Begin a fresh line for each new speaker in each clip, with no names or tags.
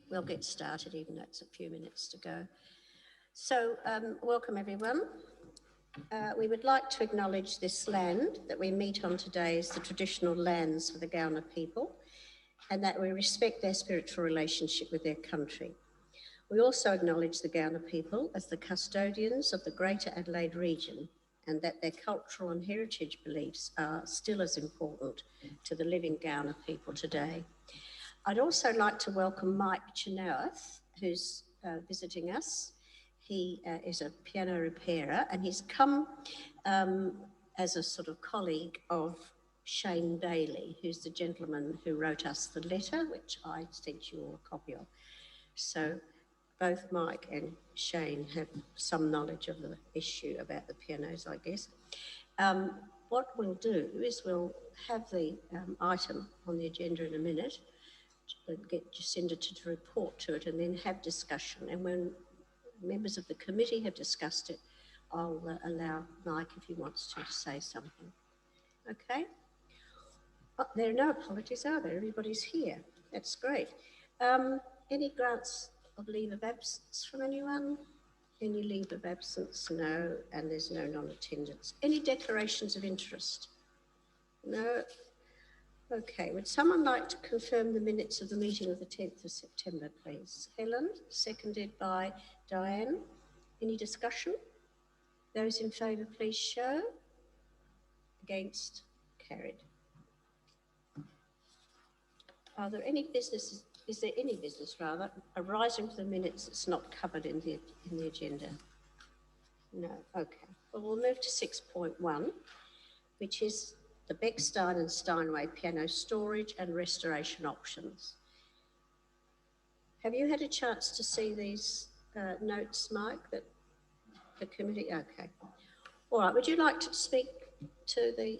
we'll get started even though it's a few minutes to go. So welcome everyone. We would like to acknowledge this land that we meet on today as the traditional lands for the Gawler people, and that we respect their spiritual relationship with their country. We also acknowledge the Gawler people as the custodians of the Greater Adelaide region, and that their cultural and heritage beliefs are still as important to the living Gawler people today. I'd also like to welcome Mike Chenoweth, who's visiting us. He is a piano repairer, and he's come as a sort of colleague of Shane Bailey, who's the gentleman who wrote us the letter, which I sent you all a copy of. So both Mike and Shane have some knowledge of the issue about the pianos, I guess. What we'll do is we'll have the item on the agenda in a minute, get Jacinda to report to it, and then have discussion. And when members of the committee have discussed it, I'll allow Mike, if he wants to say something. Okay? Oh, there are no apologies, are there? Everybody's here. That's great. Any grants of leave of absence from anyone? Any leave of absence? No, and there's no non-attendance. Any declarations of interest? No. Okay, would someone like to confirm the minutes of the meeting of the 10th of September, please? Helen, seconded by Diane. Any discussion? Those in favour, please show. Against? Carried. Are there any businesses? Is there any business, rather, arising from the minutes that's not covered in the agenda? No. Okay. Well, we'll move to 6.1, which is the Beckstein and Steinway piano storage and restoration options. Have you had a chance to see these notes, Mike, that the committee? Okay. All right. Would you like to speak to the...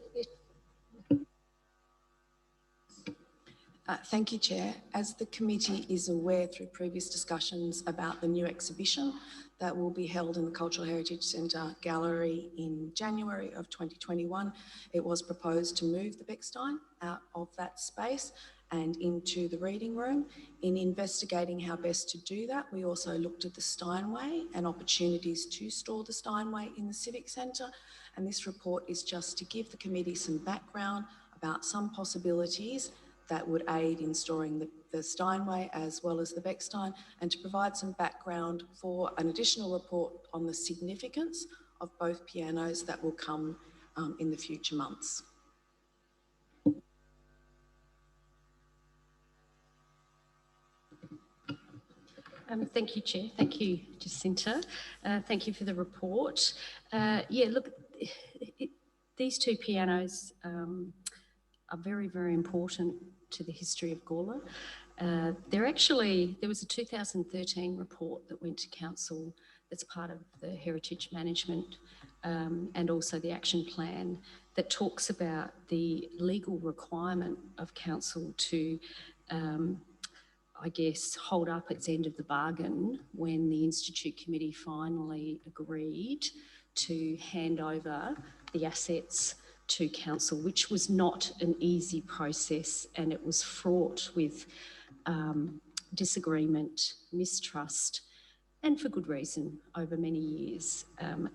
Thank you, Chair. As the committee is aware through previous discussions about the new exhibition that will be held in the Cultural Heritage Centre Gallery in January of 2021, it was proposed to move the Beckstein out of that space and into the reading room. In investigating how best to do that, we also looked at the Steinway and opportunities to store the Steinway in the Civic Centre, and this report is just to give the committee some background about some possibilities that would aid in storing the Steinway as well as the Beckstein, and to provide some background for an additional report on the significance of both pianos that will come in the future months.
Thank you, Chair. Thank you, Jacinta. Thank you for the report. Yeah, look, these two pianos are very, very important to the history of Gawler. There was a 2013 report that went to Council that's part of the Heritage Management and also the action plan that talks about the legal requirement of Council to, I guess, hold up its end of the bargain when the Institute Committee finally agreed to hand over the assets to Council, which was not an easy process, and it was fraught with disagreement, mistrust, and for good reason over many years.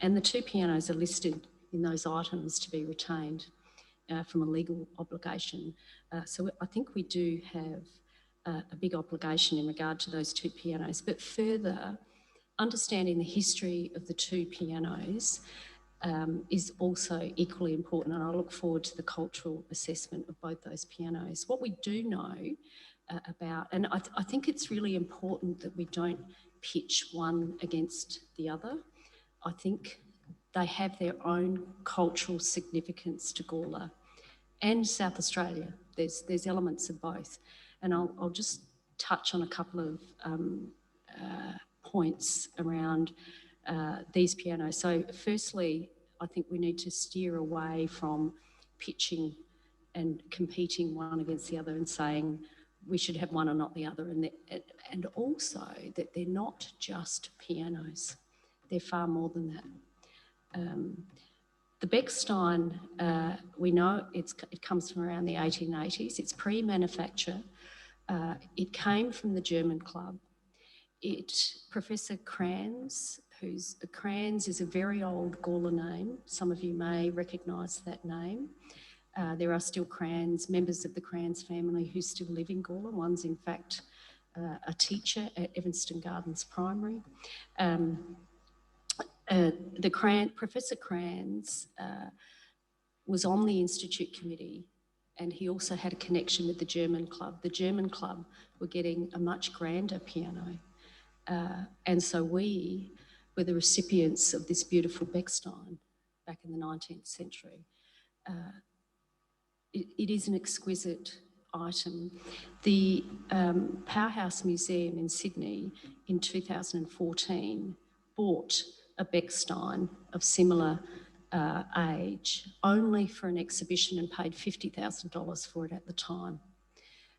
And the two pianos are listed in those items to be retained from a legal obligation. So I think we do have a big obligation in regard to those two pianos. But further, understanding the history of the two pianos is also equally important, and I look forward to the cultural assessment of both those pianos. What we do know about, and I think it's really important that we don't pitch one against the other. I think they have their own cultural significance to Gawler and South Australia. There's elements of both, and I'll just touch on a couple of points around these pianos. So firstly, I think we need to steer away from pitching and competing one against the other and saying we should have one or not the other, and also that they're not just pianos. They're far more than that. The Beckstein, we know it comes from around the 1880s. It's pre-manufacture. It came from the German club. Professor Kranz, Kranz is a very old Gawler name. Some of you may recognise that name. There are still members of the Kranz family who still live in Gawler. One's in fact a teacher at Evanston Gardens Primary. Professor Kranz was on the Institute Committee, and he also had a connection with the German club. The German club were getting a much grander piano. And so we were the recipients of this beautiful Beckstein back in the 19th century. It is an exquisite item. The Powerhouse Museum in Sydney in 2014 bought a Beckstein of similar age only for an exhibition and paid $50,000 for it at the time.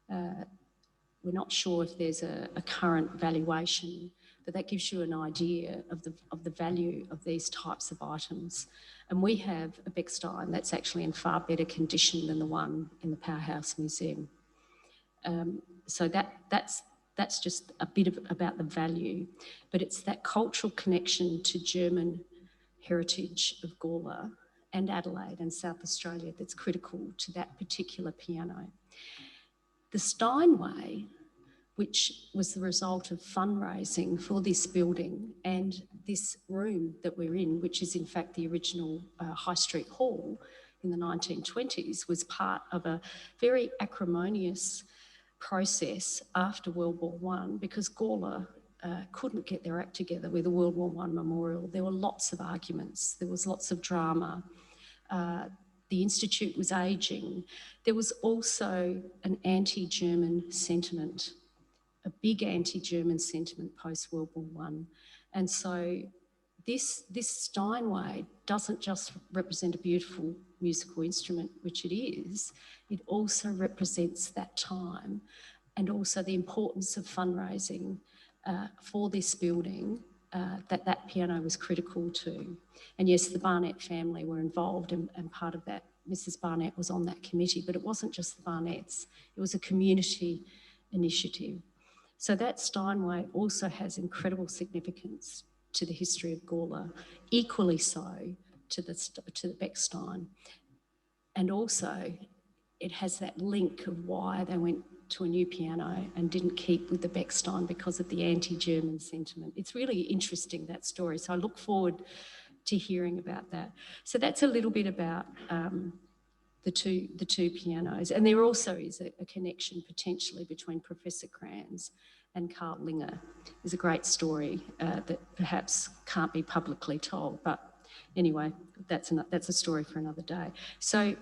We're not sure if there's a current valuation, but that gives you an idea of the value of these types of items. And we have a Beckstein that's actually in far better condition than the one in the Powerhouse Museum. So that's just a bit about the value, but it's that cultural connection to German heritage of Gawler and Adelaide and South Australia that's critical to that particular piano. The Steinway, which was the result of fundraising for this building and this room that we're in, which is in fact the original High Street Hall in the 1920s, was part of a very acrimonious process after World War I because Gawler couldn't get their act together with the World War I memorial. There were lots of arguments. There was lots of drama. The Institute was ageing. There was also an anti-German sentiment, a big anti-German sentiment post-World War I. And so this Steinway doesn't just represent a beautiful musical instrument, which it is, it also represents that time and also the importance of fundraising for this building that piano was critical to. And yes, the Barnett family were involved and part of that. Mrs. Barnett was on that committee, but it wasn't just the Barnetts, it was a community initiative. So that Steinway also has incredible significance to the history of Gawler, equally so to the Beckstein. And also it has that link of why they went to a new piano and didn't keep with the Beckstein because of the anti-German sentiment. It's really interesting, that story. So I look forward to hearing about that. So that's a little bit about the two pianos. And there also is a connection potentially between Professor Kranz and Carl Linger. There's a great story that perhaps can't be publicly told, but anyway, that's a story for another day. So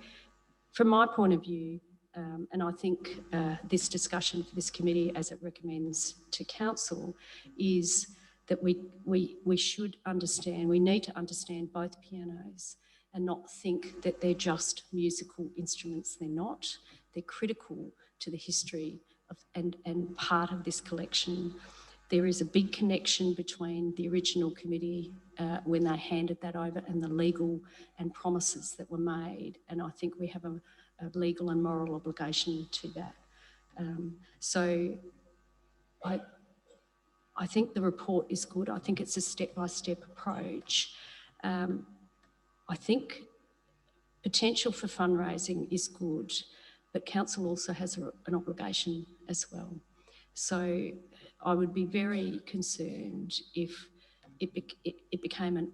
from my point of view, and I think this discussion for this committee, as it recommends to council, is that we should understand, we need to understand both pianos and not think that they're just musical instruments. They're not. They're critical to the history of, and part of this collection. There is a big connection between the original committee when they handed that over and the legal and promises that were made. And I think we have a legal and moral obligation to that. So I think the report is good. I think it's a step-by-step approach. I think potential for fundraising is good, but council also has an obligation as well. So I would be very concerned if it became an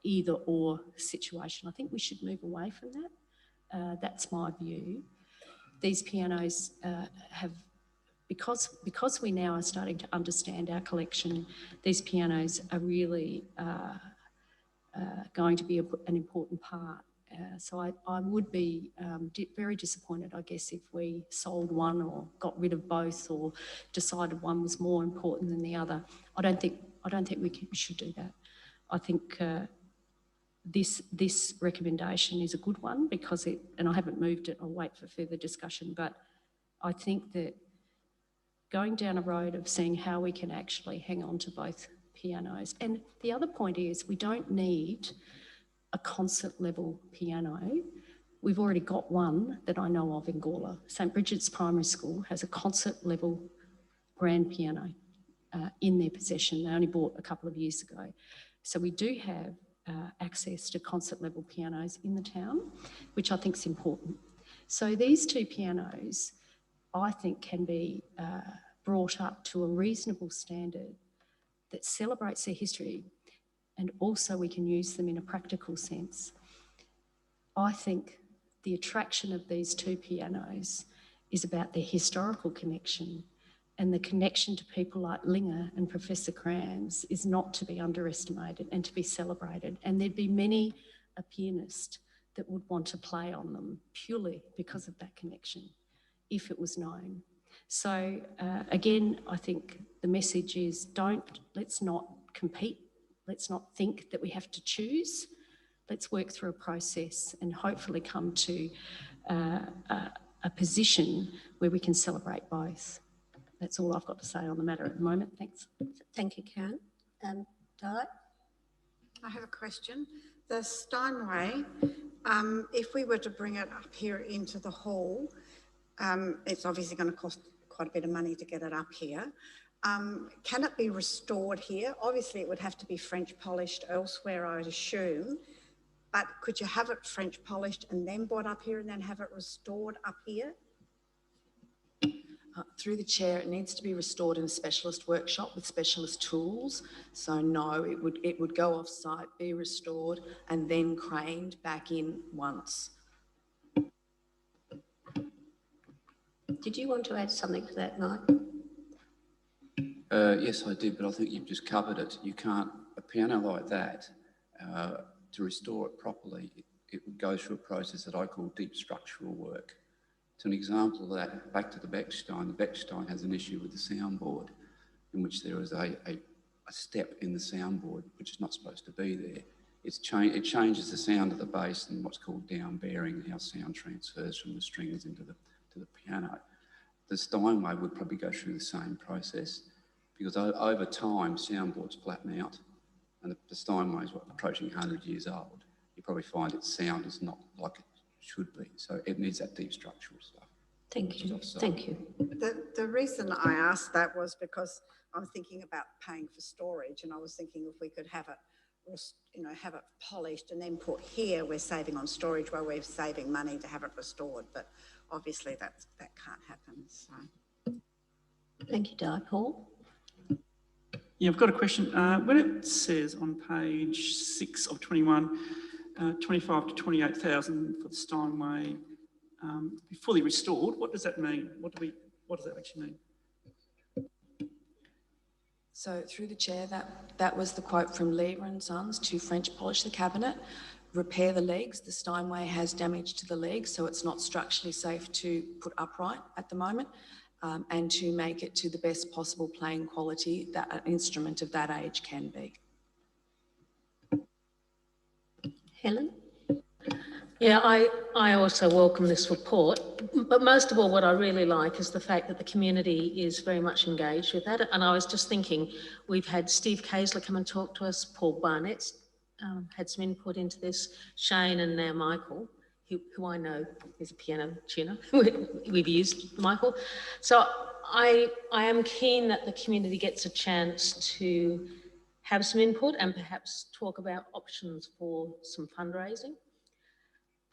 either-or situation. I think we should move away from that. That's my view. These pianos have, because we now are starting to understand our collection, these pianos are really going to be an important part. So I would be very disappointed, I guess, if we sold one or got rid of both or decided one was more important than the other. I don't think we should do that. I think this recommendation is a good one because and I haven't moved it, I'll wait for further discussion, but I think that going down a road of seeing how we can actually hang on to both pianos. And the other point is we don't need a concert level piano We've already got one that I know of in Gawler. St Bridget's Primary School has a concert level grand piano in their possession. They only bought a couple of years ago. So we do have access to concert level pianos in the town, which I think is important. So these two pianos, I think, can be brought up to a reasonable standard that celebrates their history, and also we can use them in a practical sense. I think the attraction of these two pianos is about their historical connection, and the connection to people like Linger and Professor Crams is not to be underestimated and to be celebrated. And there'd be many a pianist that would want to play on them purely because of that connection, if it was known. So again, I think the message is let's not compete. Let's not think that we have to choose. Let's work through a process and hopefully come to a position where we can celebrate both. That's all I've got to say on the matter at the moment. Thanks.
Thank you, Karen. Di?
I have a question. The Steinway, if we were to bring it up here into the hall, it's obviously going to cost quite a bit of money to get it up here. Can it be restored here? Obviously, it would have to be French polished elsewhere, I would assume. But could you have it French polished and then brought up here and then have it restored up here?
Through the chair, it needs to be restored in a specialist workshop with specialist tools. So no, it would go off site, be restored, and then craned back in once.
Did you want to add something to that, Mike?
Yes, I did, but I think you've just covered it. You can't, a piano like that, to restore it properly, it would go through a process that I call deep structural work. So an example of that, back to the Beckstein has an issue with the soundboard, in which there is a step in the soundboard which is not supposed to be there. It changes the sound of the bass and what's called down bearing, how sound transfers from the strings into the piano. The Steinway would probably go through the same process, because over time soundboards flatten out, and the Steinway is approaching 100 years old. You probably find its sound is not like it should be, so it needs that deep structural stuff.
Thank you. Thank you.
The reason I asked that was because I'm thinking about paying for storage, and I was thinking if we could have it, have it polished and then put here, we're saving on storage while we're saving money to have it restored. But obviously that can't happen. So.
Thank you, Di. Paul?
Yeah, I've got a question. When it says on page 6 of 21, 25 to 28,000 for the Steinway, be fully restored, what does that mean? What does that actually mean?
So through the chair, that was the quote from Lever and Sons to French polish the cabinet, repair the legs. The Steinway has damage to the legs, so it's not structurally safe to put upright at the moment, and to make it to the best possible playing quality that an instrument of that age can be.
Helen?
Yeah, I also welcome this report, but most of all what I really like is the fact that the community is very much engaged with that. And I was just thinking, we've had Steve Casler come and talk to us, Paul Barnett's had some input into this, Shane, and now Michael, who I know is a piano tuner. We've used Michael. So I am keen that the community gets a chance to have some input and perhaps talk about options for some fundraising.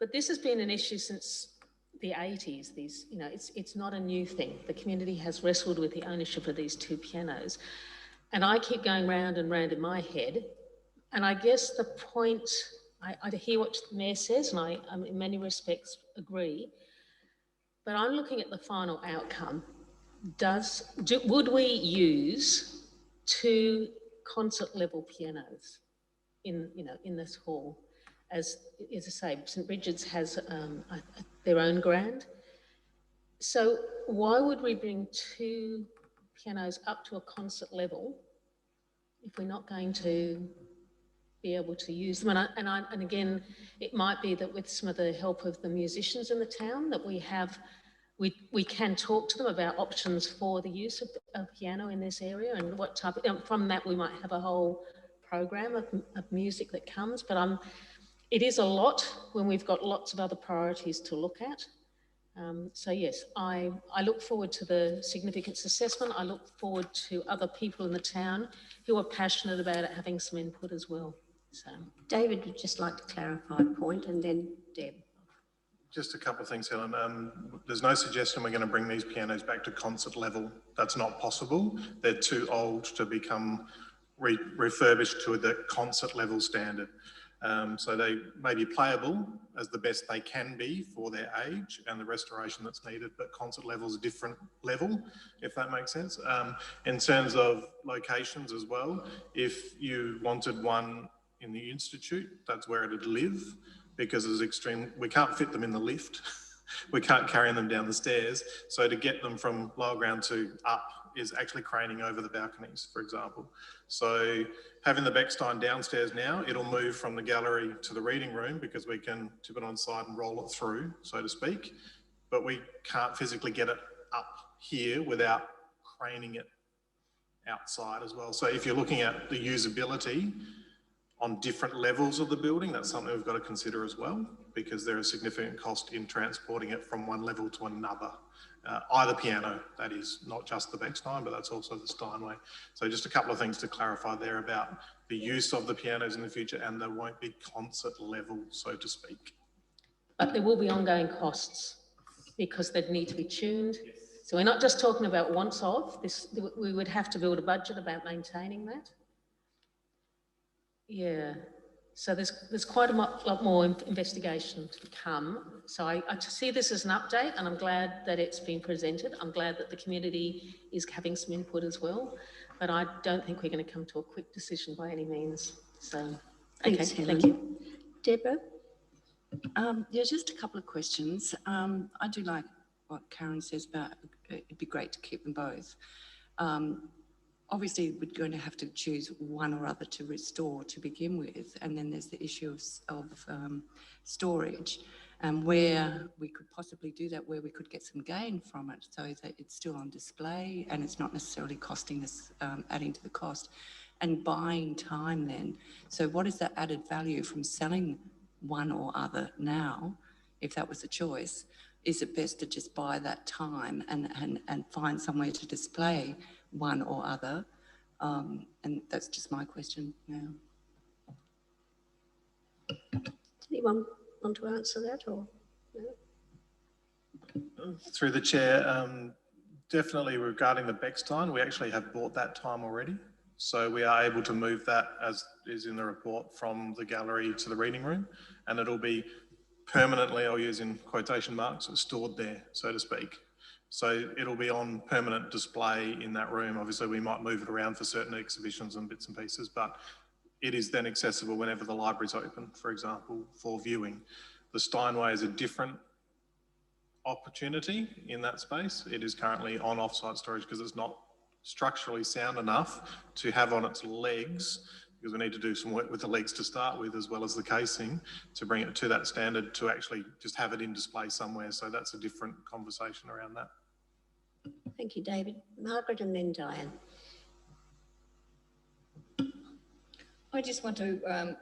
But this has been an issue since the 80s. It's not a new thing. The community has wrestled with the ownership of these two pianos. And I keep going round and round in my head. And I guess the point, I hear what the Mayor says, and I in many respects agree, but I'm looking at the final outcome. Would we use two concert level pianos in this hall? As I say, St Bridget's has their own grand. So why would we bring two pianos up to a concert level if we're not going to be able to use them? And again, it might be that with some of the help of the musicians in the town that we can talk to them about options for the use of piano in this area, and what type from that we might have a whole program of music that comes. But it is a lot when we've got lots of other priorities to look at. So yes, I look forward to the significance assessment. I look forward to other people in the town who are passionate about it having some input as well. So
David would just like to clarify a point, and then Deb.
Just a couple of things, Helen. There's no suggestion we're going to bring these pianos back to concert level. That's not possible. They're too old to become refurbished to the concert level standard. So they may be playable as the best they can be for their age and the restoration that's needed, but concert level is a different level, if that makes sense. In terms of locations as well, if you wanted one in the Institute, that's where it'd live, because it's extreme. We can't fit them in the lift. We can't carry them down the stairs. So to get them from lower ground to up is actually craning over the balconies, for example. So having the Beckstein downstairs now, it'll move from the gallery to the reading room because we can tip it on side and roll it through, so to speak. But we can't physically get it up here without craning it outside as well. So if you're looking at the usability on different levels of the building, that's something we've got to consider as well, because there is significant cost in transporting it from one level to another. Either piano, that is, not just the Beckstein, but that's also the Steinway. So just a couple of things to clarify there about the use of the pianos in the future, and there won't be concert level, so to speak.
but there will be ongoing costs because they'd need to be tuned. So we're not just talking about once off. We would have to build a budget about maintaining that. Yeah. So there's quite a lot more investigation to come. So I see this as an update, and I'm glad that it's been presented. I'm glad that the community is having some input as well, but I don't think we're going to come to a quick decision by any means. So,
Thanks,
okay,
Helen.
thank you.
Deborah?
Yeah, just a couple of questions. I do like what Karen says about it'd be great to keep them both. Obviously, we're going to have to choose one or other to restore to begin with, and then there's the issue of storage, where we could possibly do that, where we could get some gain from it so that it's still on display and it's not necessarily costing us, adding to the cost, and buying time then. So what is that added value from selling one or other now, if that was a choice? Is it best to just buy that time and find somewhere to display one or other? And that's just my question now.
Does anyone want to answer that, or no?
Through the chair, definitely regarding the Beckstein, we actually have bought that time already. So we are able to move that, as is in the report, from the gallery to the reading room, and it'll be permanently, I'll use in quotation marks, stored there, so to speak. So it'll be on permanent display in that room. Obviously, we might move it around for certain exhibitions and bits and pieces, but it is then accessible whenever the library's open, for example, for viewing. The Steinway is a different opportunity in that space. It is currently on off-site storage because it's not structurally sound enough to have on its legs, because we need to do some work with the legs to start with, as well as the casing, to bring it to that standard, to actually just have it in display somewhere. So that's a different conversation around that.
Thank you, David. Margaret, and then Diane.
I just want to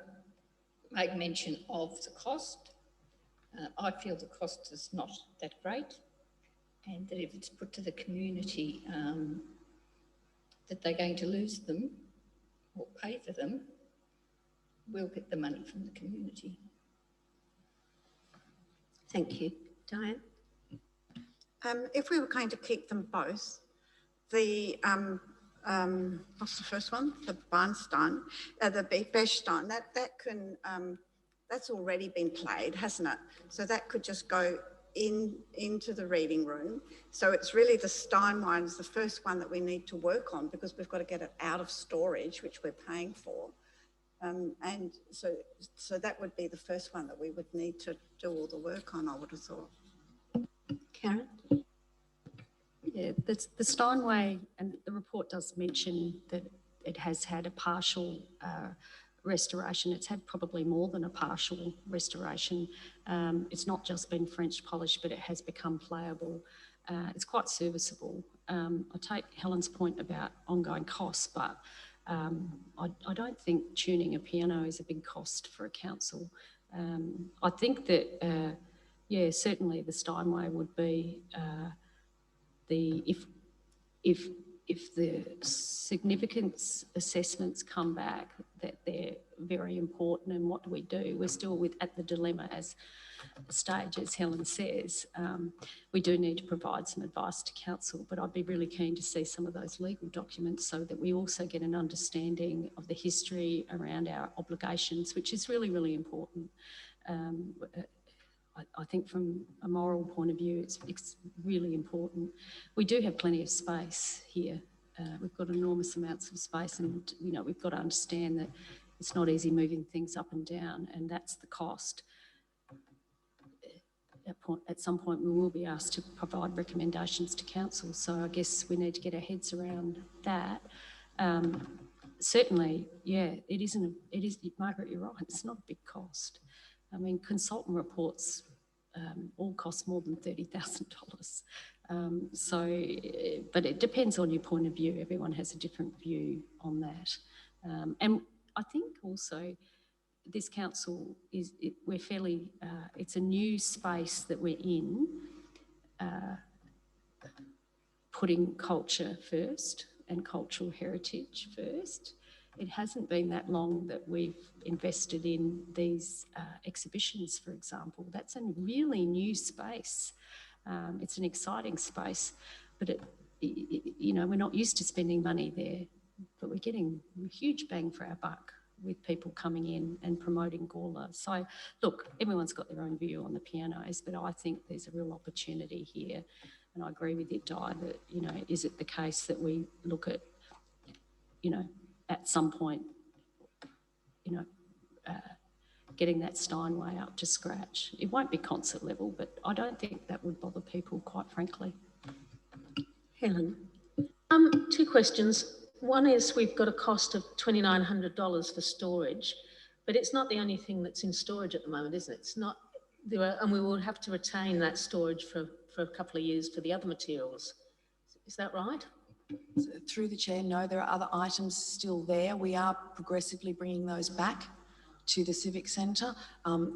make mention of the cost. I feel the cost is not that great, and that if it's put to the community that they're going to lose them or pay for them, we'll get the money from the community.
Thank you. Diane?
If we were going to keep them both, the what's the first one? The Beckstein, that can that's already been played, hasn't it? So that could just go into the reading room. So it's really the Steinway is the first one that we need to work on, because we've got to get it out of storage, which we're paying for. And so that would be the first one that we would need to do all the work on, I would have thought.
Karen?
Yeah, the Steinway, and the report does mention that it has had a partial restoration. It's had probably more than a partial restoration. It's not just been French polished, but it has become playable. It's quite serviceable. I take Helen's point about ongoing costs, but I don't think tuning a piano is a big cost for a council. I think that, yeah, certainly the Steinway would be if the significance assessments come back that they're very important, and what do we do? We're still at the dilemma stage, as Helen says. We do need to provide some advice to council, but I'd be really keen to see some of those legal documents so that we also get an understanding of the history around our obligations, which is really, really important. I think from a moral point of view, it's really important. We do have plenty of space here. We've got enormous amounts of space, and we've got to understand that it's not easy moving things up and down, and that's the cost. At some point, we will be asked to provide recommendations to council, so I guess we need to get our heads around that. Certainly, yeah, it is, Margaret, you're right, it's not a big cost. I mean, consultant reports all cost more than $30,000. But it depends on your point of view. Everyone has a different view on that. And I think also this council we're fairly, it's a new space that we're in, putting culture first and cultural heritage first. It hasn't been that long that we've invested in these exhibitions, for example. That's a really new space. It's an exciting space, but we're not used to spending money there, but we're getting a huge bang for our buck with people coming in and promoting Gawler. So, look, everyone's got their own view on the pianos, but I think there's a real opportunity here. And I agree with you, Di, that, is it the case that we look at, at some point, getting that Steinway up to scratch. It won't be concert level, but I don't think that would bother people, quite frankly.
Helen?
Two questions. One is we've got a cost of $2,900 for storage, but it's not the only thing that's in storage at the moment, isn't it? It's not, and we will have to retain that storage for a couple of years for the other materials. Is that right?
Through the chair, no, there are other items still there. We are progressively bringing those back to the Civic Centre.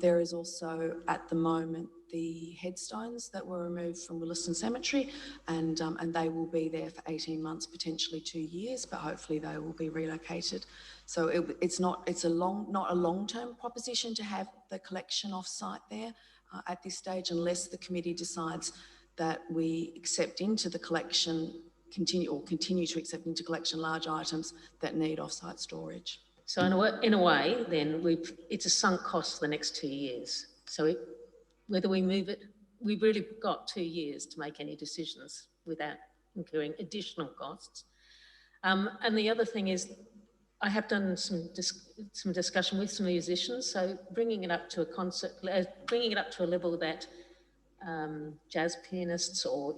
There is also, at the moment, the headstones that were removed from Williston Cemetery, and they will be there for 18 months, potentially 2 years, but hopefully they will be relocated. So it's not a long-term proposition to have the collection off-site there at this stage, unless the committee decides that we accept into the collection continue to accept into collection large items that need off-site storage.
So in a way, then it's a sunk cost for the next 2 years. So whether we move it, we've really got 2 years to make any decisions without incurring additional costs. And the other thing is, I have done some discussion with some musicians. So bringing it up to bringing it up to a level that jazz pianists or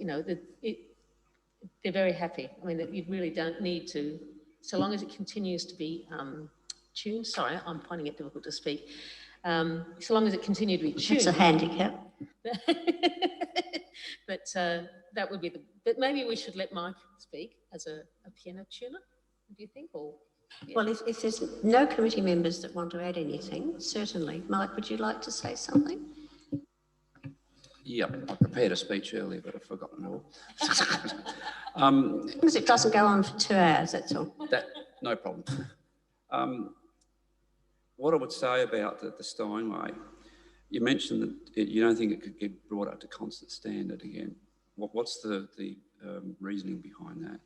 they're very happy. I mean, that you really don't need to, so long as it continues to be tuned. Sorry, I'm finding it difficult to speak. So long as it continues to be tuned.
It's a handicap.
But that would be but maybe we should let Mike speak as a piano tuner, do you think? Or, yeah.
Well, if there's no committee members that want to add anything, certainly. Mike, would you like to say something?
Yeah, I prepared a speech earlier, but I've forgotten it all.
Because it doesn't go on for 2 hours, that's all.
No problem. What I would say about the Steinway, you mentioned that you don't think it could get brought up to concert standard again. What's the reasoning behind that?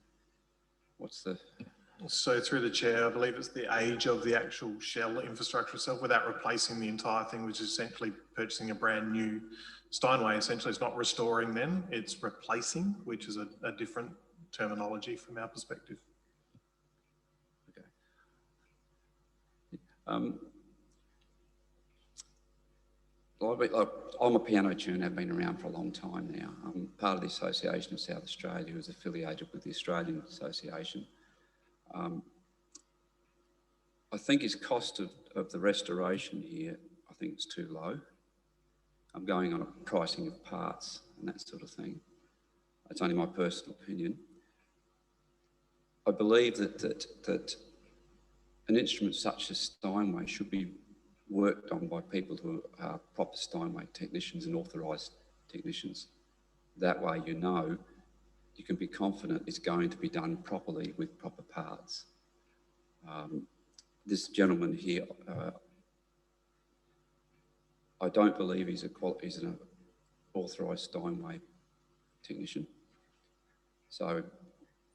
So through the chair, I believe it's the age of the actual shell infrastructure itself, without replacing the entire thing, which is essentially purchasing a brand new Steinway. Essentially, it's not restoring then, it's replacing, which is a different terminology from our perspective.
Okay. I'm a piano tuner, I've been around for a long time now. I'm part of the Association of South Australia, who's affiliated with the Australian Association. I think his cost of the restoration here, I think it's too low. I'm going on a pricing of parts and that sort of thing. It's only my personal opinion. I believe that an instrument such as Steinway should be worked on by people who are proper Steinway technicians and authorised technicians. That way you know, you can be confident it's going to be done properly with proper parts. This gentleman here, I don't believe he's an authorised Steinway technician. So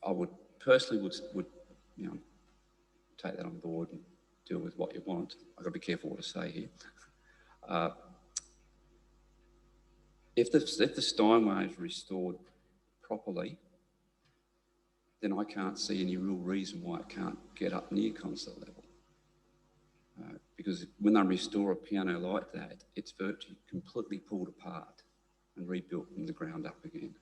I would personally would you know, take that on board and deal with what you want. I've got to be careful what I say here. If the Steinway is restored properly, then I can't see any real reason why it can't get up near concert level. Because when they restore a piano like that, it's virtually completely pulled apart and rebuilt from the ground up again.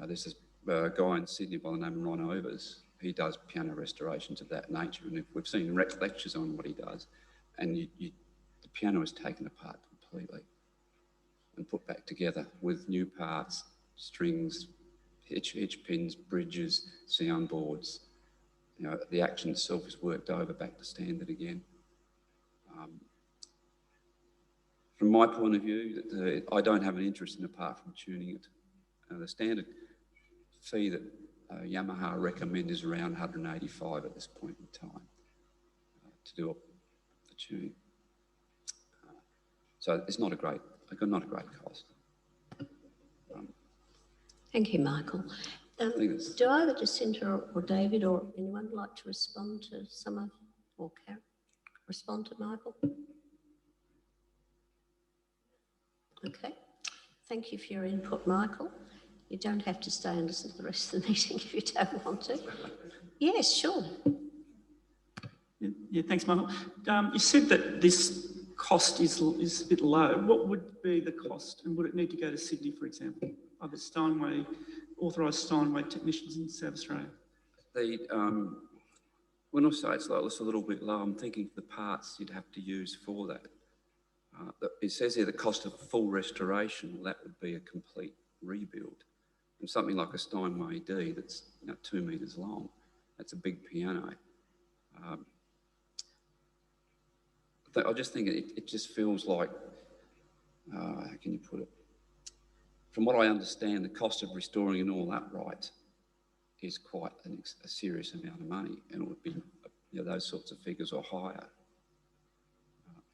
There's this guy in Sydney by the name of Ron Overs. He does piano restorations of that nature, and we've seen lectures on what he does, and the piano is taken apart completely and put back together with new parts, strings, hitch pins, bridges, soundboards. You know, the action itself is worked over back to standard again. From my point of view, I don't have an interest in apart from tuning it. The standard fee that Yamaha recommend is around 185 at this point in time to do a tuning. So it's not a great cost.
Thank you, Michael. Do either Jacinta or David or anyone like to respond to some of, or Karen, respond to Michael? Okay. Thank you for your input, Michael. You don't have to stay and listen to the rest of the meeting if you don't want to. Yes, sure.
Yeah, thanks, Michael. You said that this cost is a bit low. What would be the cost, and would it need to go to Sydney, for example, other Steinway, authorised Steinway technicians in South Australia?
When I say it's low, it's a little bit low. I'm thinking of the parts you'd have to use for that. It says here the cost of full restoration, well, that would be a complete rebuild. And something like a Steinway D that's 2 metres long, that's a big piano. I just think it just feels like, how can you put it? From what I understand, the cost of restoring and all that right is quite a serious amount of money, and it would be, those sorts of figures or higher.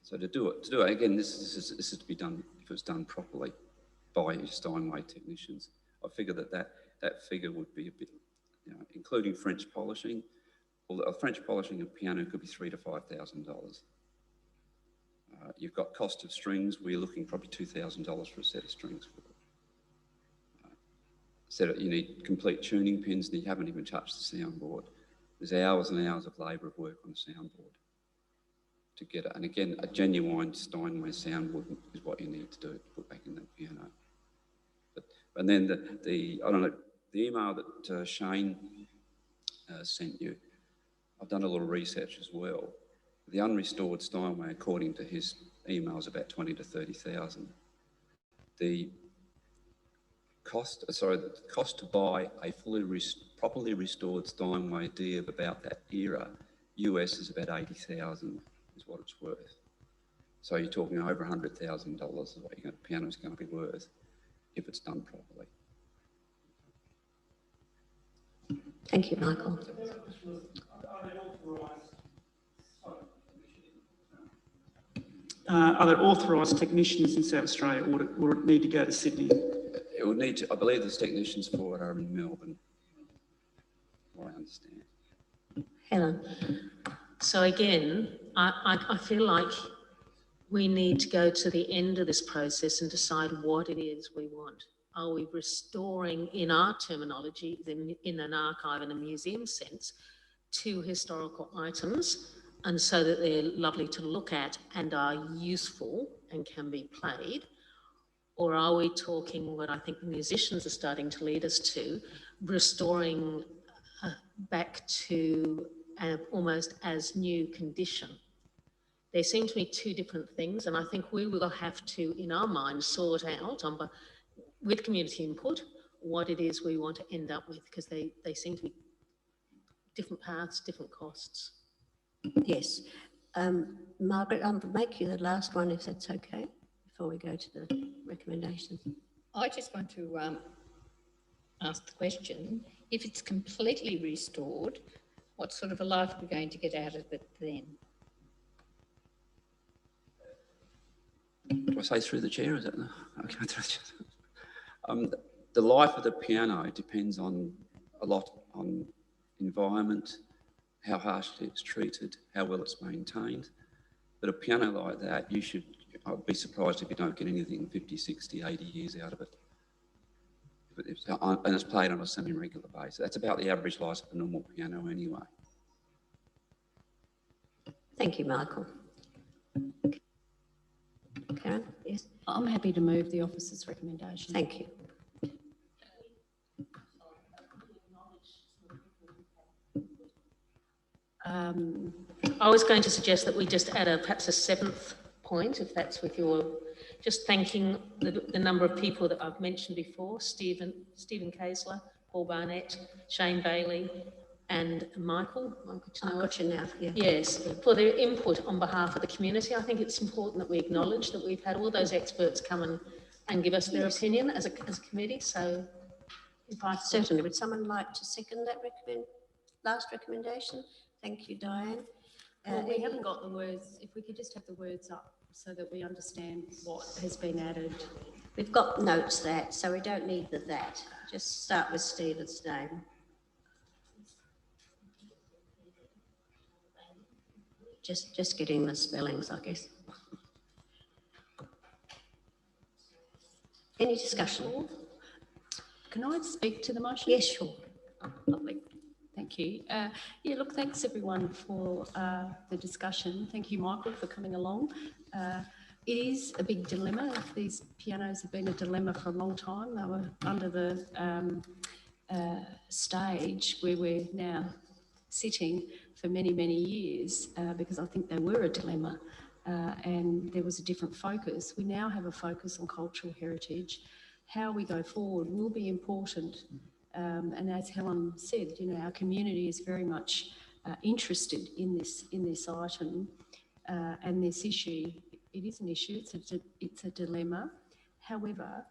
So to do it again, this is to be done if it's done properly by Steinway technicians. I figure that figure would be a bit, including French polishing. Well, French polishing a piano could be $3,000 to $5,000. You've got cost of strings. We're looking probably $2,000 for a set of strings. You need complete tuning pins, and you haven't even touched the soundboard. There's hours and hours of labour of work on the soundboard to get it. And again, a genuine Steinway soundboard is what you need to do to put back in that piano. And then the email that Shane sent you, I've done a little research as well. The unrestored Steinway, according to his email, is about 20 to 30,000. The cost to buy a properly restored Steinway D of about that era, US, is about 80,000 is what it's worth. So you're talking over $100,000 is what the piano's going to be worth if it's done properly.
Thank you, Michael.
Are there authorised technicians in South Australia, or would it need to go to Sydney?
It would need to, I believe there's technicians for it are in Melbourne, what I understand.
Helen. So again, I feel like we need to go to the end of this process and decide what it is we want. Are we restoring, in our terminology, in an archive and a museum sense, to historical items, and so that they're lovely to look at and are useful and can be played? Or are we talking what I think the musicians are starting to lead us to, restoring back to almost as new condition? There seem to be two different things, and I think we will have to, in our minds, sort out with community input what it is we want to end up with, because they seem to be different paths, different costs.
Yes. Margaret, I'll make you the last one if that's okay, before we go to the recommendations.
I just want to ask the question, if it's completely restored, what sort of a life are we going to get out of it then?
Do I say through the chair? Is that okay? The life of the piano depends on a lot on environment, how harshly it's treated, how well it's maintained. But a piano like that, I'd be surprised if you don't get anything 50, 60, 80 years out of it. And it's played on a semi-regular basis. That's about the average life of a normal piano anyway.
Thank you, Michael. Karen, yes?
I'm happy to move the officer's recommendation.
Thank you.
I was going to suggest that we just add perhaps a 7th point, if that's with your, just thanking the number of people that I've mentioned before, Stephen Kaesler, Paul Barnett, Shane Bailey, and Michael.
I've got you now. Yeah.
Yes, for their input on behalf of the community. I think it's important that we acknowledge that we've had all those experts come and give us their opinion as a committee. So, if I
certainly, would someone like to second that last recommendation? Thank you, Diane.
Well, we haven't got the words. If we could just have the words up so that we understand what has been added.
We've got notes that, so we don't need that. Just start with Stephen's name. Just getting the spellings, I guess. Any discussion?
Can I speak to the motion?
Yes, sure.
Oh, lovely. Thank you. Yeah, look, thanks everyone for the discussion. Thank you, Michael, for coming along. It is a big dilemma. These pianos have been a dilemma for a long time. They were under the stage where we're now sitting for many, many years because I think they were a dilemma and there was a different focus. We now have a focus on cultural heritage. How we go forward will be important. And as Helen said, you know, our community is very much interested in this item and this issue. It is an issue. It's a dilemma. However,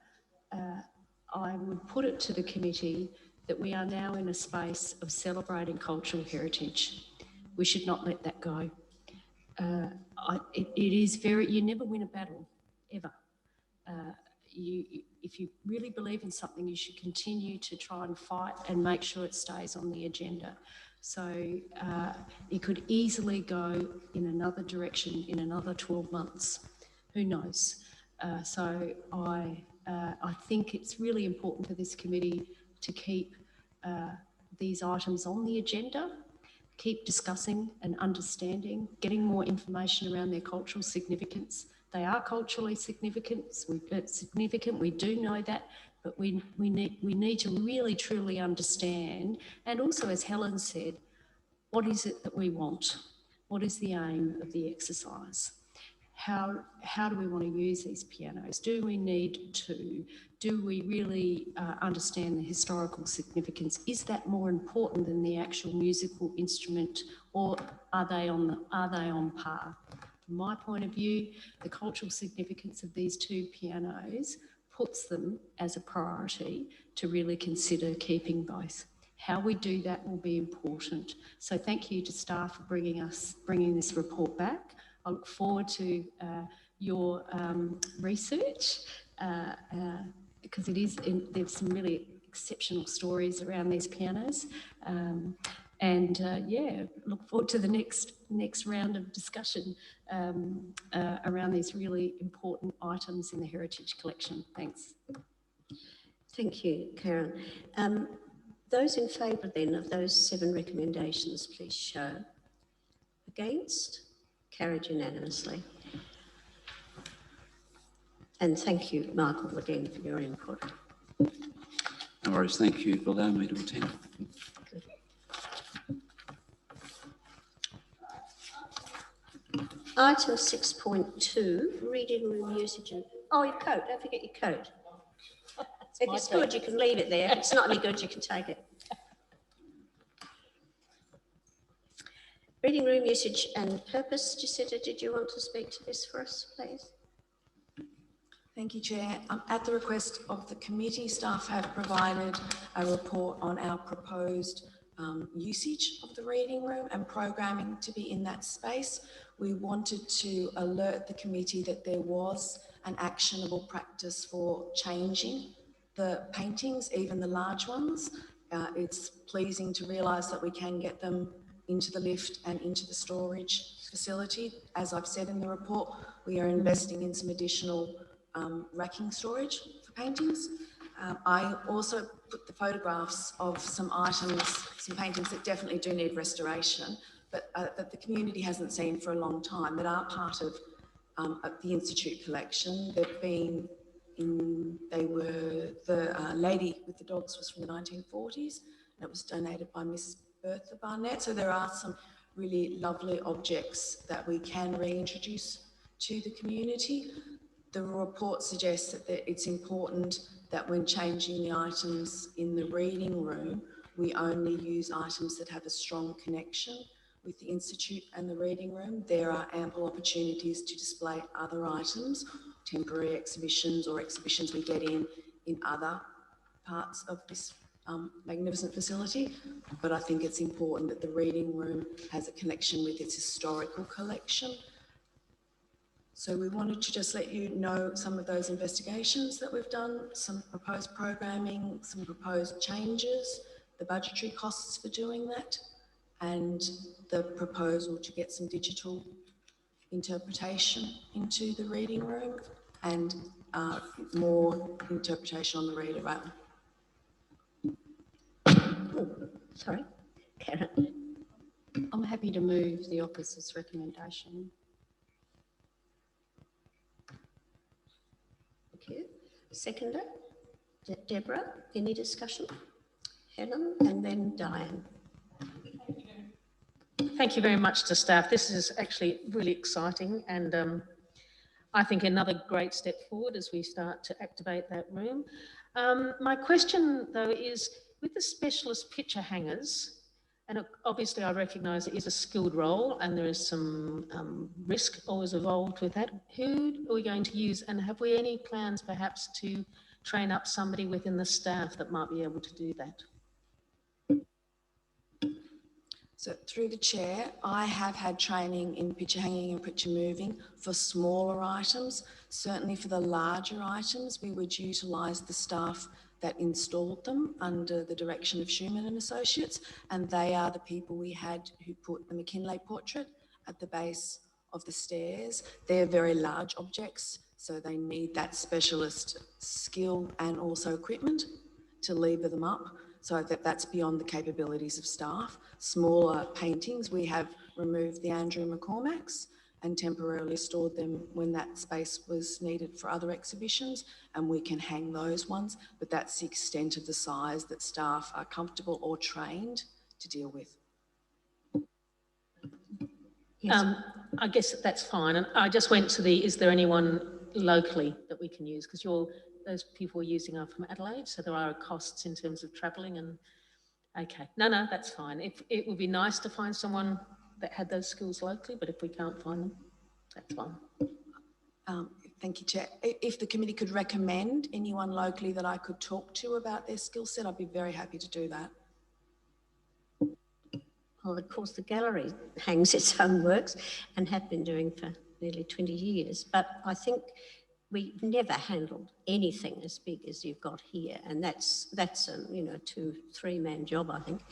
I would put it to the committee that we are now in a space of celebrating cultural heritage. We should not let that go. It is very. You never win a battle, ever. If you really believe in something, you should continue to try and fight and make sure it stays on the agenda. So it could easily go in another direction in another 12 months. Who knows? So I think it's really important for this committee to keep these items on the agenda, keep discussing and understanding, getting more information around their cultural significance. They are culturally significant. We do know that, but we need to really truly understand. And also, as Helen said, what is it that we want? What is the aim of the exercise? How do we want to use these pianos? Do we need to? Do we really understand the historical significance? Is that more important than the actual musical instrument, or are they on par? From my point of view, the cultural significance of these two pianos puts them as a priority to really consider keeping both. How we do that will be important. So thank you to staff for bringing this report back. I look forward to your research because there's some really exceptional stories around these pianos. Yeah, look forward to the next round of discussion around these really important items in the Heritage Collection. Thanks.
Thank you, Karen. Those in favour then of those 7 recommendations, please show. Against? Carried unanimously. And thank you, Michael, again for your input.
No worries, thank you for allowing me to attend.
Good. Item 6.2, reading room usage and... Oh, your coat, don't forget your coat. If it's good, you can leave it there. If it's not any good, you can take it. Reading room usage and purpose. Jacinta, did you want to speak to this for us, please?
Thank you, Chair. At the request of the committee, staff have provided a report on our proposed usage of the reading room and programming to be in that space. We wanted to alert the committee that there was an actionable practice for changing the paintings, even the large ones. It's pleasing to realise that we can get them into the lift and into the storage facility. As I've said in the report, we are investing in some additional racking storage for paintings. I also put the photographs of some items, some paintings that definitely do need restoration, but that the community hasn't seen for a long time, that are part of the Institute collection. They've been the lady with the dogs was from the 1940s, and it was donated by Miss Bertha Barnett. So there are some really lovely objects that we can reintroduce to the community. The report suggests that it's important that when changing the items in the reading room, we only use items that have a strong connection with the Institute and the reading room. There are ample opportunities to display other items, temporary exhibitions or exhibitions we get in other parts of this magnificent facility. But I think it's important that the reading room has a connection with its historical collection. So we wanted to just let you know some of those investigations that we've done, some proposed programming, some proposed changes, the budgetary costs for doing that, and the proposal to get some digital interpretation into the reading room and more interpretation on the reader rail.
Sorry, Karen.
I'm happy to move the officer's recommendation.
Thank you. Seconder, Deborah, any discussion? Helen and then Diane.
Thank you very much to staff. This is actually really exciting, and I think another great step forward as we start to activate that room. My question though is, with the specialist picture hangers, and obviously I recognise it is a skilled role and there is some risk always involved with that. Who are we going to use, and have we any plans perhaps to train up somebody within the staff that might be able to do that?
So through the chair, I have had training in picture hanging and picture moving for smaller items. Certainly for the larger items, we would utilise the staff that installed them under the direction of Schumann and Associates, and they are the people we had who put the McKinley portrait at the base of the stairs. They're very large objects, so they need that specialist skill and also equipment to lever them up, so that's beyond the capabilities of staff. Smaller paintings, we have removed the Andrew McCormack's and temporarily stored them when that space was needed for other exhibitions, and we can hang those ones, but that's the extent of the size that staff are comfortable or trained to deal with.
Yes.
I guess that's fine, and I just went to the, is there anyone locally that we can use? Because those people we're using are from Adelaide, so there are costs in terms of travelling and, okay. No, that's fine. It would be nice to find someone that had those skills locally, but if we can't find them, that's fine.
Thank you, Chair. If the committee could recommend anyone locally that I could talk to about their skill set, I'd be very happy to do that.
Well, of course, the gallery hangs its own works and have been doing for nearly 20 years, but I think we've never handled anything as big as you've got here, and that's a 2-3 man job, I think.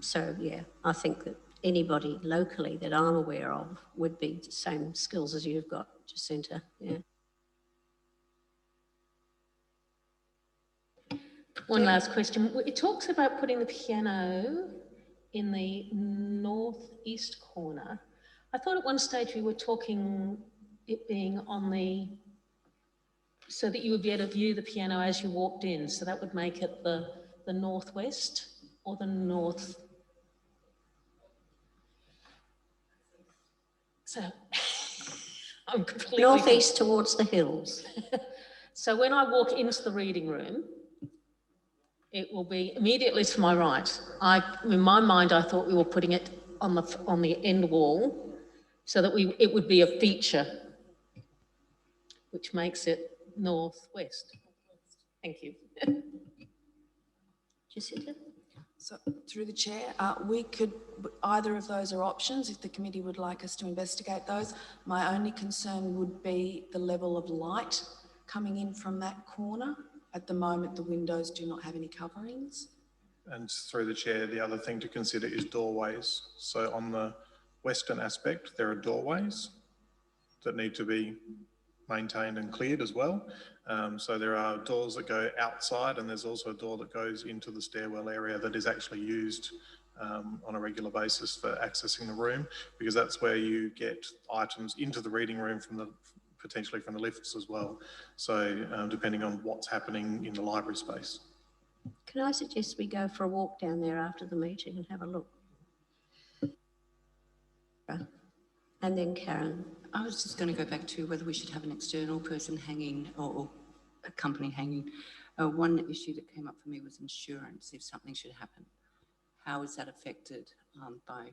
So yeah, I think that anybody locally that I'm aware of would be the same skills as you've got, Jacinta. Yeah.
One last question. It talks about putting the piano in the northeast corner. I thought at one stage we were talking it being on the, so that you would be able to view the piano as you walked in. So that would make it the northwest or the north. So I'm completely...
Northeast towards the hills.
So when I walk into the reading room, it will be immediately to my right. In my mind, I thought we were putting it on the end wall, so that it would be a feature, which makes it northwest. Thank you.
Jacinta?
So through the chair, we could, either of those are options if the committee would like us to investigate those. My only concern would be the level of light coming in from that corner. At the moment, the windows do not have any coverings.
And through the chair, the other thing to consider is doorways. So on the western aspect, there are doorways that need to be maintained and cleared as well. So there are doors that go outside, and there's also a door that goes into the stairwell area that is actually used on a regular basis for accessing the room, because that's where you get items into the reading room potentially from the lifts as well. So depending on what's happening in the library space.
Can I suggest we go for a walk down there after the meeting and have a look? And then Karen.
I was just going to go back to whether we should have an external person hanging or a company hanging. One issue that came up for me was insurance. If something should happen, how is that affected by,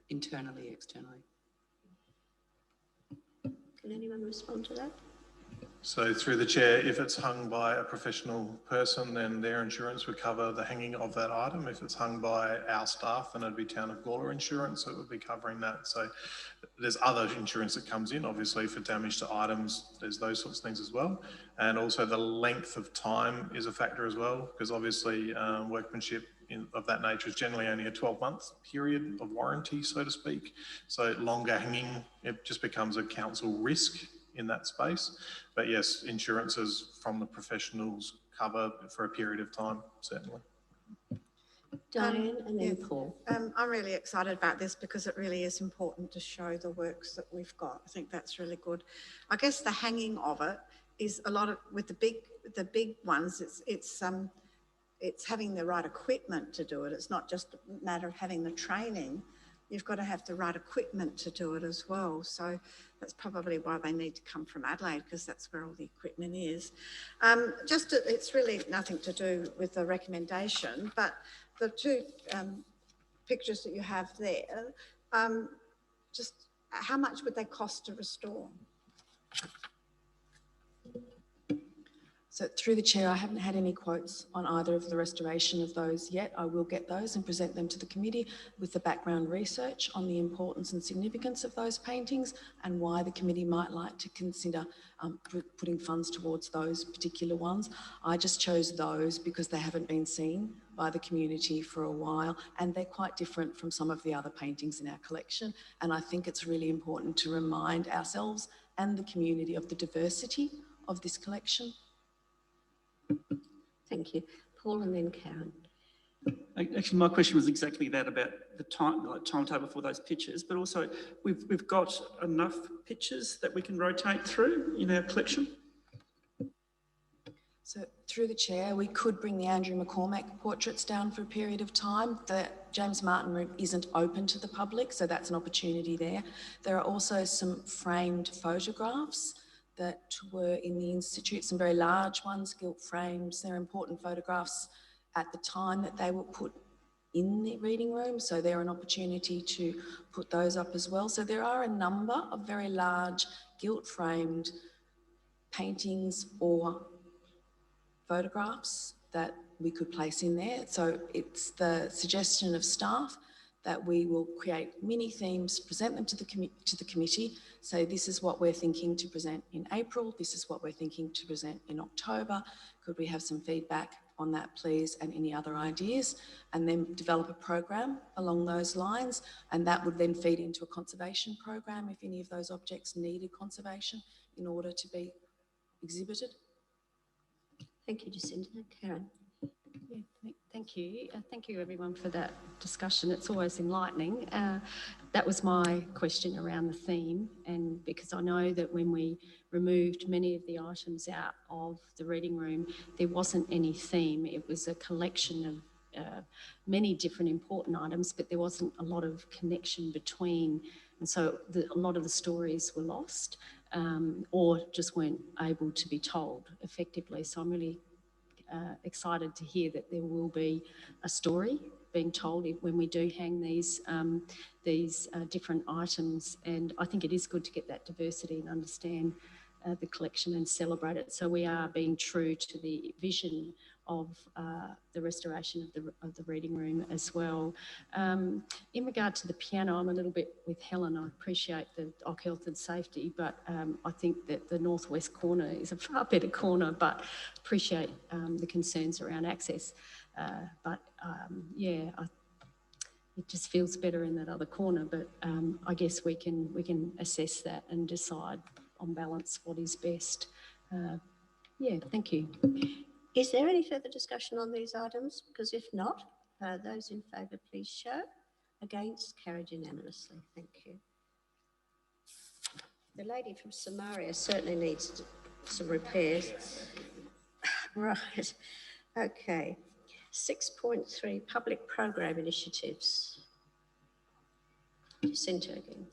internally, externally?
Can anyone respond to that?
So through the chair, if it's hung by a professional person, then their insurance would cover the hanging of that item. If it's hung by our staff, then it'd be Town of Gawler insurance, so it would be covering that. So there's other insurance that comes in, obviously, for damage to items. There's those sorts of things as well. And also the length of time is a factor as well, because obviously workmanship of that nature is generally only a 12-month period of warranty, so to speak. So longer hanging, it just becomes a council risk in that space. But yes, insurances from the professionals cover for a period of time, certainly.
Diane and then Paul.
I'm really excited about this because it really is important to show the works that we've got. I think that's really good. I guess the hanging of it is a lot of, with the big ones, it's having the right equipment to do it. It's not just a matter of having the training. You've got to have the right equipment to do it as well. So that's probably why they need to come from Adelaide, because that's where all the equipment is. It's really nothing to do with the recommendation, but the two pictures that you have there, just how much would they cost to restore?
So through the chair, I haven't had any quotes on either of the restoration of those yet. I will get those and present them to the committee with the background research on the importance and significance of those paintings and why the committee might like to consider putting funds towards those particular ones. I just chose those because they haven't been seen by the community for a while, and they're quite different from some of the other paintings in our collection. And I think it's really important to remind ourselves and the community of the diversity of this collection.
Thank you. Paul and then Karen.
Actually, my question was exactly that, about the timetable for those pictures, but also we've got enough pictures that we can rotate through in our collection.
So through the chair, we could bring the Andrew McCormack portraits down for a period of time. The James Martin room isn't open to the public, so that's an opportunity there. There are also some framed photographs that were in the Institute, some very large ones, gilt frames. They're important photographs at the time that they were put in the reading room, so they're an opportunity to put those up as well. So there are a number of very large gilt framed paintings or photographs that we could place in there. So it's the suggestion of staff that we will create mini themes, present them to the committee, say this is what we're thinking to present in April, this is what we're thinking to present in October. Could we have some feedback on that, please, and any other ideas? And then develop a program along those lines, and that would then feed into a conservation program if any of those objects needed conservation in order to be exhibited.
Thank you, Jacinta. Karen.
Yeah, thank you. Thank you, everyone, for that discussion. It's always enlightening. That was my question around the theme, and because I know that when we removed many of the items out of the reading room, there wasn't any theme. It was a collection of many different important items, but there wasn't a lot of connection between, and so a lot of the stories were lost or just weren't able to be told effectively. So I'm really excited to hear that there will be a story being told when we do hang these different items, and I think it is good to get that diversity and understand the collection and celebrate it. So we are being true to the vision of the restoration of the reading room as well. In regard to the piano, I'm a little bit with Helen. I appreciate the OC health and safety, but I think that the northwest corner is a far better corner, but appreciate the concerns around access. Yeah, it just feels better in that other corner, but I guess we can assess that and decide on balance what is best. Yeah, thank you.
Is there any further discussion on these items? Because if not, those in favour, please show. Against, carried unanimously. Thank you. The lady from Samaria certainly needs some repairs. Right. Okay. 6.3, public program initiatives. Jacinta again.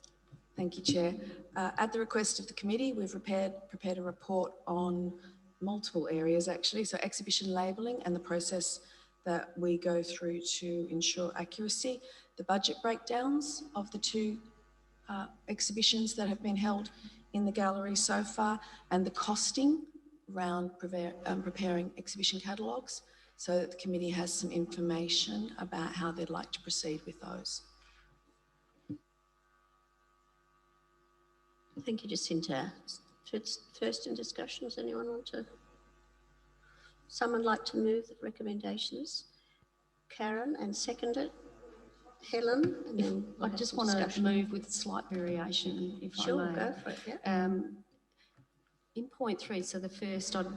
Thank you, Chair. At the request of the committee, we've prepared a report on multiple areas actually, so exhibition labelling and the process that we go through to ensure accuracy, the budget breakdowns of the two exhibitions that have been held in the gallery so far, and the costing around preparing exhibition catalogues, so that the committee has some information about how they'd like to proceed with those.
Thank you, Jacinta. First in discussions, anyone want to? Someone like to move the recommendations? Karen, and second it? Helen, and then
I just want to move with a slight variation, if I may.
Sure, go for it, yeah.
In point 3, so the first, I'd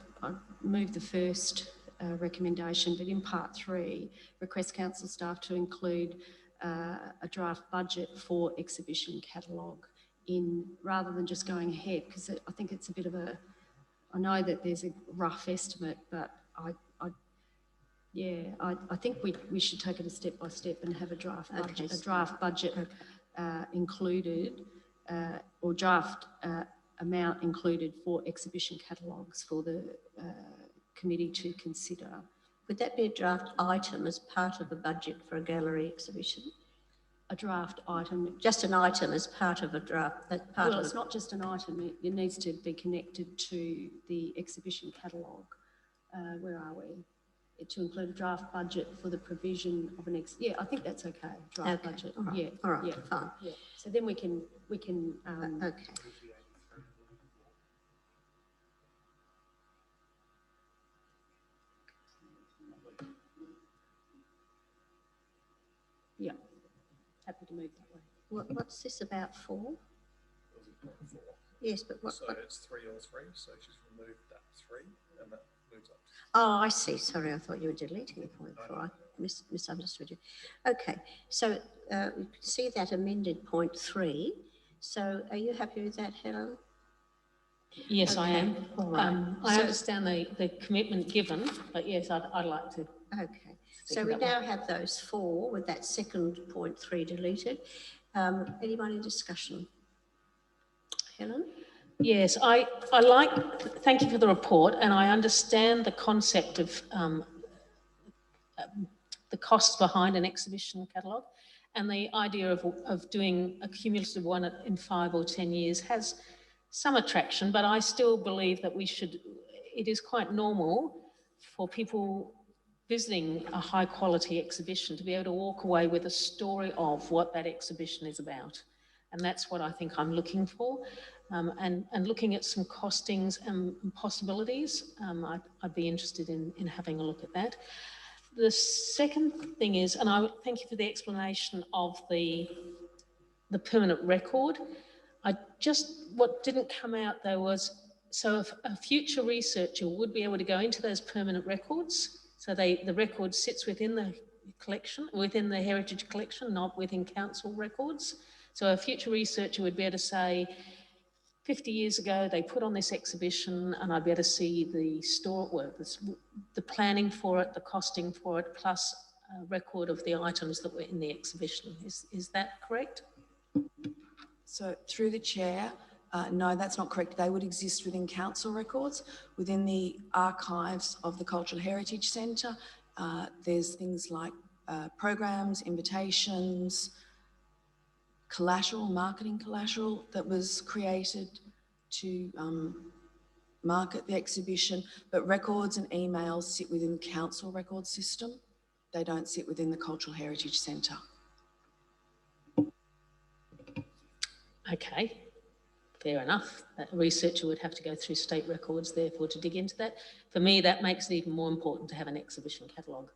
move the first recommendation, but in part 3, request council staff to include a draft budget for exhibition catalogue in, rather than just going ahead, because I think it's a bit of a, I know that there's a rough estimate, but I think we should take it a step by step and have a draft budget, included, or draft amount included for exhibition catalogues for the committee to consider.
Would that be a draft item as part of a budget for a gallery exhibition?
A draft item.
Just an item as part of a draft.
Well, it's not just an item. It needs to be connected to the exhibition catalogue. Where are we? To include a draft budget for the provision of an yeah, I think that's okay. Draft budget.
All right.
Yeah.
All right.
Yeah.
Fine.
Yeah. So then we can.
Okay.
Yeah. Happy to move that way.
What's this about for? Yes, but what?
So it's 3 or 3, so she's removed that 3 and that moves up.
Oh, I see. Sorry, I thought you were deleting point 4. I misunderstood you. Okay, so we can see that amended point 3. So are you happy with that, Helen?
Yes,
Okay.
I am.
All right.
I understand the commitment given, but yes, I'd like to.
Okay, so we now have those 4 with that second point 3 deleted. Anyone in discussion? Helen?
Yes, I thank you for the report, and I understand the concept of the costs behind an exhibition catalogue, and the idea of doing a cumulative one in 5 or 10 years has some attraction, but I still believe that it is quite normal for people visiting a high quality exhibition to be able to walk away with a story of what that exhibition is about. And that's what I think I'm looking for. And looking at some costings and possibilities, I'd be interested in having a look at that. The second thing is, and I thank you for the explanation of the permanent record. What didn't come out though was, so if a future researcher would be able to go into those permanent records, so the record sits within the collection, within the heritage collection, not within council records. So a future researcher would be able to say, 50 years ago, they put on this exhibition, and I'd be able to see the the planning for it, the costing for it, plus a record of the items that were in the exhibition. Is that correct?
So through the chair, no, that's not correct. They would exist within council records, within the archives of the Cultural Heritage Centre. There's things like programs, invitations, collateral, marketing collateral that was created to market the exhibition, but records and emails sit within the council record system. They don't sit within the Cultural Heritage Centre.
Okay, fair enough. A researcher would have to go through state records, therefore, to dig into that. For me, that makes it even more important to have an exhibition catalogue.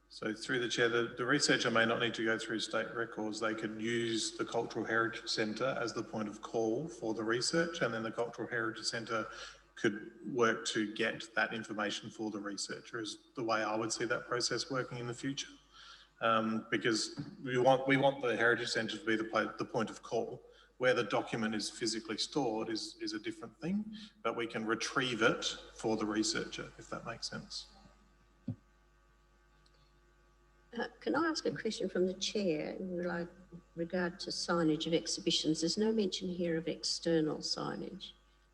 So through the chair, the researcher may not need to go through state records. They could use the Cultural Heritage Centre as the point of call for the research, and then the Cultural Heritage Centre could work to get that information for the researcher, is the way I would see that process working in the future. Because we want the Heritage Centre to be the point of call. Where the document is physically stored is a different thing, but we can retrieve it for the researcher, if that makes sense.
Can I ask a question from the chair in regard to signage of exhibitions? There's no mention here of external signage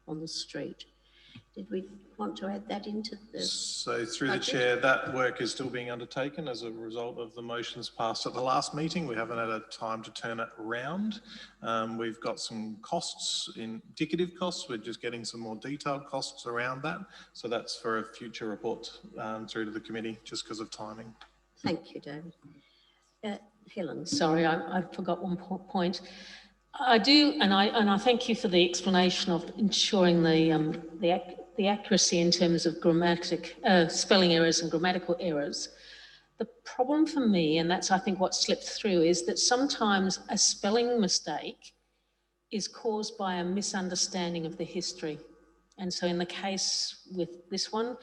on the street. Did we want to add that into the
So through
budget?
the chair, that work is still being undertaken as a result of the motions passed at the last meeting. We haven't had a time to turn it around. We've got some costs, indicative costs. We're just getting some more detailed costs around that. So that's for a future report through to the committee, just because of timing.
Thank you, David. Helen.
Sorry, I forgot one point. I do, and I thank you for the explanation of ensuring the accuracy in terms of spelling errors and grammatical errors. The problem for me, and that's I think what slipped through, is that sometimes a spelling mistake is caused by a misunderstanding of the history. And so in the case with this one,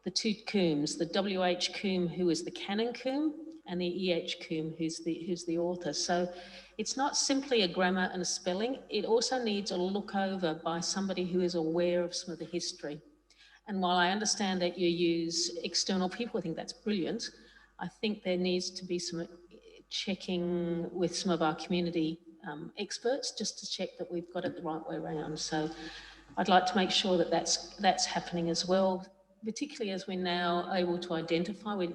the two Coombs, the W.H. Coombe, who is the canon Coombe, and the E.H. Coombe, who's the author. So it's not simply a grammar and a spelling, it also needs a look over by somebody who is aware of some of the history. And while I understand that you use external people, I think that's brilliant, I think there needs to be some checking with some of our community experts just to check that we've got it the right way around. So I'd like to make sure that that's happening as well, particularly as we're now able to identify, we're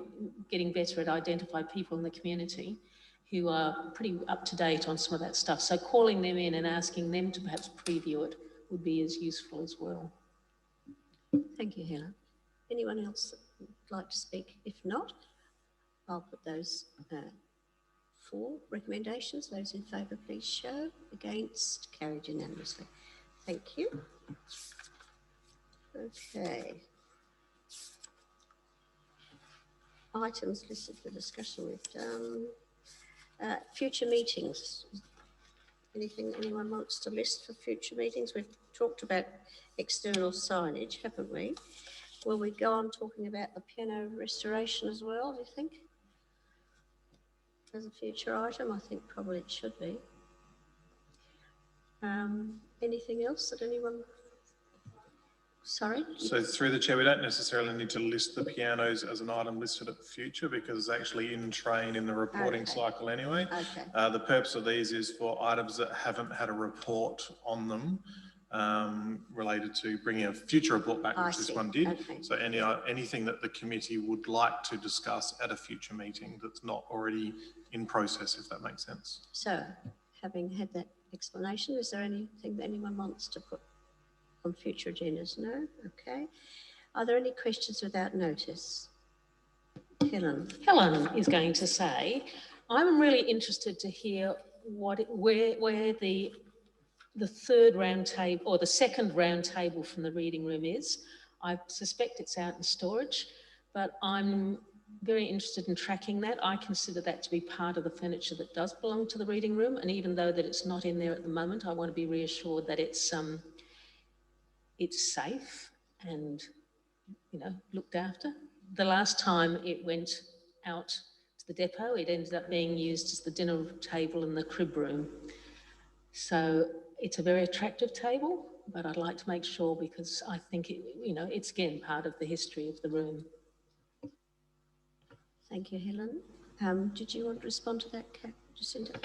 getting better at identify people in the community who are pretty up to date on some of that stuff. So calling them in and asking them to perhaps preview it would be as useful as well.
Thank you, Helen. Anyone else that would like to speak? If not, I'll put those 4 recommendations. Those in favour, please show. Against, carried unanimously. Thank you. Okay. Items listed for discussion we've done. Future meetings. Anything anyone wants to list for future meetings? We've talked about external signage, haven't we? Will we go on talking about the piano restoration as well, do you think? As a future item? I think probably it should be. Anything else that anyone... Sorry?
So through the chair, we don't necessarily need to list the pianos as an item listed at the future because it's actually in train in the reporting cycle anyway.
Okay.
The purpose of these is for items that haven't had a report on them related to bringing a future report back, which this one did. Okay. So anything that the committee would like to discuss at a future meeting that's not already in process, if that makes sense.
So, having had that explanation, is there anything that anyone wants to put on future agendas? No? Okay. Are there any questions without notice? Helen.
Helen is going to say, I'm really interested to hear where the third round table or the second round table from the reading room is. I suspect it's out in storage, but I'm very interested in tracking that. I consider that to be part of the furniture that does belong to the reading room, and even though that it's not in there at the moment, I want to be reassured that it's safe and, you know, looked after. The last time it went out to the depot, it ended up being used as the dinner table in the crib room. So it's a very attractive table, but I'd like to make sure because I think it's again part of the history of the room.
Thank you, Helen. Did you want to respond to that, Jacinta?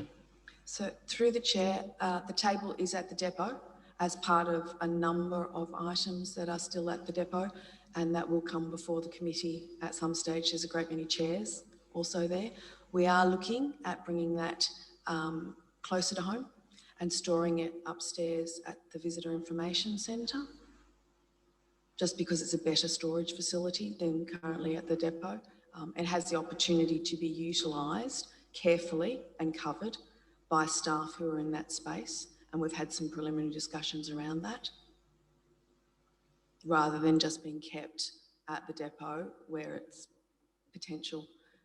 So through the chair, the table is at the depot as part of a number of items that are still at the depot, and that will come before the committee at some stage. There's a great many chairs also there. We are looking at bringing that closer to home and storing it upstairs at the Visitor Information Centre, just because it's a better storage facility than currently at the depot. It has the opportunity to be utilised carefully and covered by staff who are in that space, and we've had some preliminary discussions around that, rather than just being kept at the depot where it's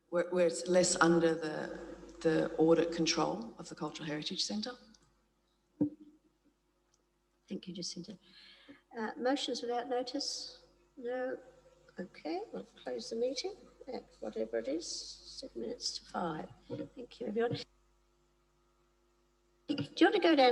where it's less under the audit control of the Cultural Heritage Centre.
Thank you, Jacinta. Motions without notice? No? Okay, we'll close the meeting at whatever it is, 7 minutes to 5. Thank you, everyone. Do you want to go down